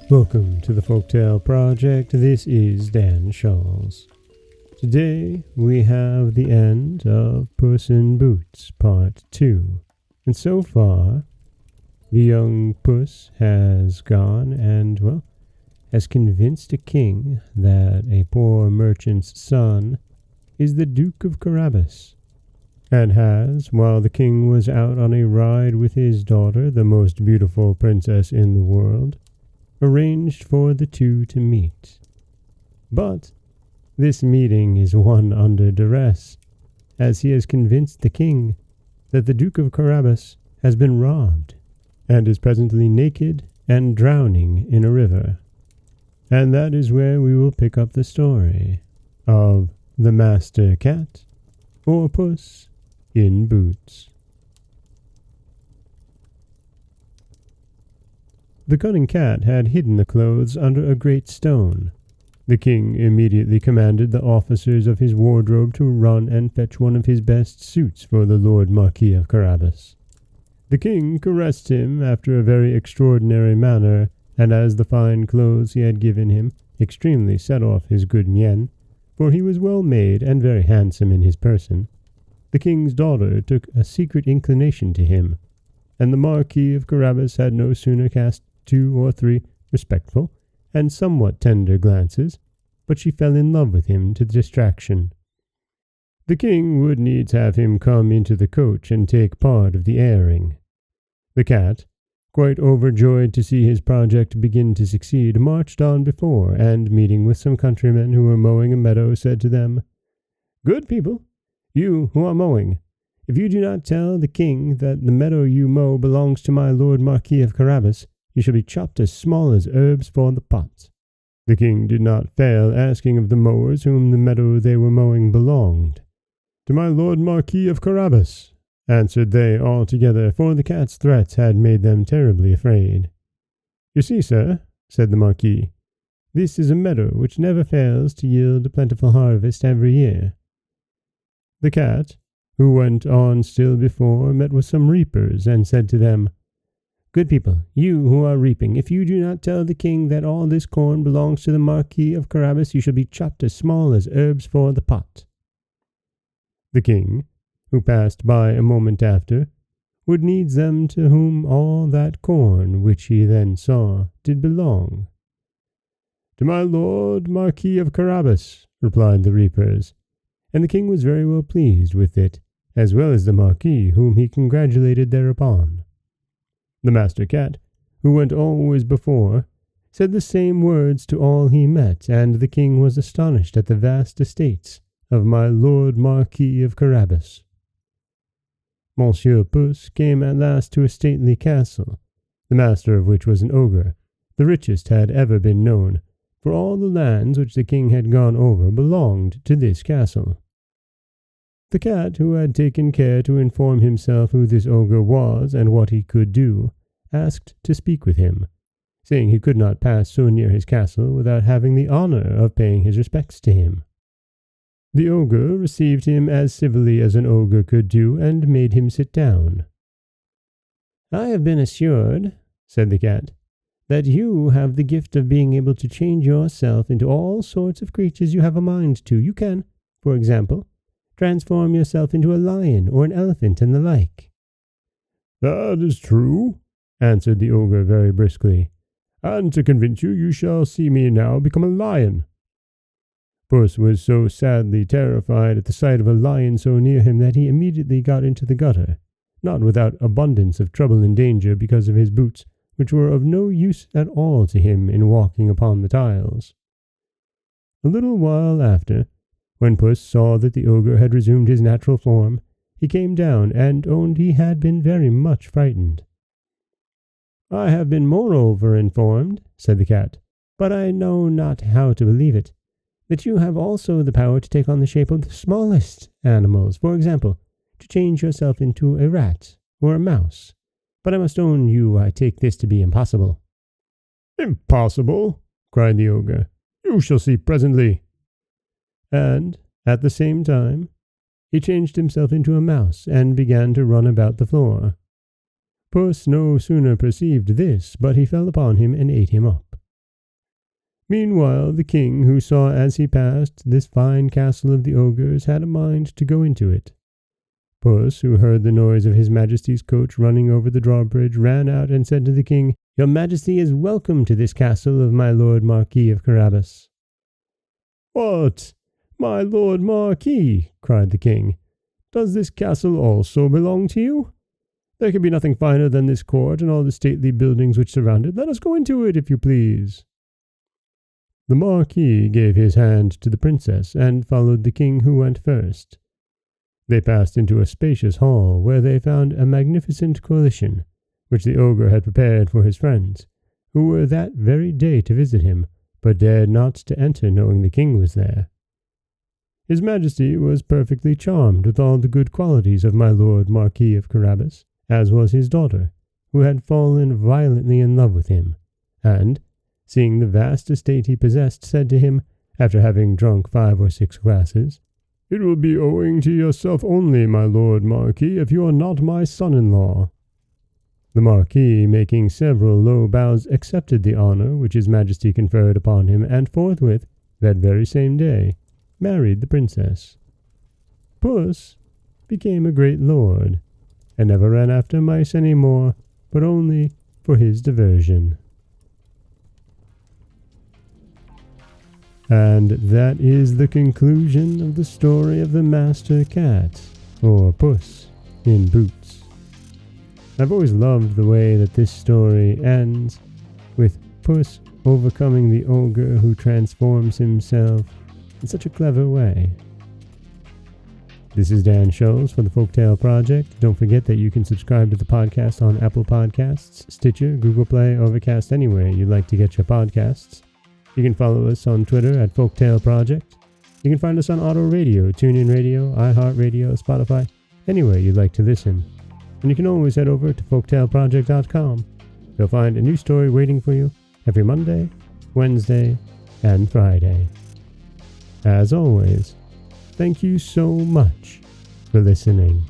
Welcome to the Folktale Project. This is Dan Scholz. Today we have the end of Puss in Boots Part 2. And so far, the young Puss has gone and, has convinced a king that a poor merchant's son is the Duke of Carabas, and has, while the king was out on a ride with his daughter, the most beautiful princess in the world, arranged for the two to meet. But this meeting is one under duress, as he has convinced the king that the Duke of Carabas has been robbed, and is presently naked and drowning in a river. And that is where we will pick up the story of the Master Cat, or Puss in Boots. The cunning cat had hidden the clothes under a great stone. The king immediately commanded the officers of his wardrobe to run and fetch one of his best suits for the Lord Marquis of Carabas. The king caressed him after a very extraordinary manner, and as the fine clothes he had given him extremely set off his good mien, for he was well made and very handsome in his person, the king's daughter took a secret inclination to him, and the Marquis of Carabas had no sooner cast 2 or 3 respectful and somewhat tender glances, but she fell in love with him to distraction. The king would needs have him come into the coach and take part of the airing. The cat, quite overjoyed to see his project begin to succeed, marched on before, and meeting with some countrymen who were mowing a meadow, said to them, "Good people, you who are mowing, if you do not tell the king that the meadow you mow belongs to my Lord Marquis of Carabas, you shall be chopped as small as herbs for the pot." The king did not fail asking of the mowers whom the meadow they were mowing belonged. "To my Lord Marquis of Carabas," answered they all together, for the cat's threats had made them terribly afraid. "You see, sir," said the Marquis, "this is a meadow which never fails to yield a plentiful harvest every year." The cat, who went on still before, met with some reapers, and said to them, "Good people, you who are reaping, if you do not tell the king that all this corn belongs to the Marquis of Carabas, you shall be chopped as small as herbs for the pot." The king, who passed by a moment after, would needs them to whom all that corn which he then saw did belong. "To my Lord Marquis of Carabas," replied the reapers, and the king was very well pleased with it, as well as the Marquis, whom he congratulated thereupon. The Master Cat, who went always before, said the same words to all he met, and the king was astonished at the vast estates of my Lord Marquis of Carabas. Monsieur Puss came at last to a stately castle, the master of which was an ogre, the richest had ever been known, for all the lands which the king had gone over belonged to this castle. The cat, who had taken care to inform himself who this ogre was and what he could do, asked to speak with him, saying he could not pass so near his castle without having the honor of paying his respects to him. The ogre received him as civilly as an ogre could do, and made him sit down. "I have been assured," said the cat, "that you have the gift of being able to change yourself into all sorts of creatures you have a mind to. You can, for example, transform yourself into a lion or an elephant and the like." "That is true," answered the ogre very briskly, "and to convince you, you shall see me now become a lion." Puss was so sadly terrified at the sight of a lion so near him that he immediately got into the gutter, not without abundance of trouble and danger, because of his boots, which were of no use at all to him in walking upon the tiles. A little while after, when Puss saw that the ogre had resumed his natural form, he came down, and owned he had been very much frightened. "I have been moreover informed," said the cat, "but I know not how to believe it, that you have also the power to take on the shape of the smallest animals, for example, to change yourself into a rat or a mouse. But I must own I take this to be impossible." "Impossible!" cried the ogre. "You shall see presently." And, at the same time, he changed himself into a mouse, and began to run about the floor. Puss no sooner perceived this, but he fell upon him and ate him up. Meanwhile, the king, who saw as he passed this fine castle of the ogres, had a mind to go into it. Puss, who heard the noise of his majesty's coach running over the drawbridge, ran out and said to the king, "Your majesty is welcome to this castle of my lord Marquis of Carabas." "What, my lord Marquis," cried the king, "does this castle also belong to you? There can be nothing finer than this court and all the stately buildings which surround it. Let us go into it, if you please." The Marquis gave his hand to the princess, and followed the king, who went first. They passed into a spacious hall, where they found a magnificent collation, which the ogre had prepared for his friends, who were that very day to visit him, but dared not to enter, knowing the king was there. His majesty was perfectly charmed with all the good qualities of my lord Marquis of Carabas, as was his daughter, who had fallen violently in love with him, and, seeing the vast estate he possessed, said to him, after having drunk 5 or 6 glasses, "It will be owing to yourself only, my lord Marquis, if you are not my son-in-law." The Marquis, making several low bows, accepted the honour which his majesty conferred upon him, and forthwith, that very same day, married the princess. Puss became a great lord, and never ran after mice any more, but only for his diversion. And that is the conclusion of the story of the Master Cat, or Puss in Boots. I've always loved the way that this story ends, with Puss overcoming the ogre who transforms himself in such a clever way. This is Dan Scholz for the Folktale Project. Don't forget that you can subscribe to the podcast on Apple Podcasts, Stitcher, Google Play, Overcast, anywhere you'd like to get your podcasts. You can follow us on Twitter at Folktale Project. You can find us on Auto Radio, TuneIn Radio, iHeartRadio, Spotify, anywhere you'd like to listen. And you can always head over to folktaleproject.com. You'll find a new story waiting for you every Monday, Wednesday, and Friday. As always, thank you so much for listening.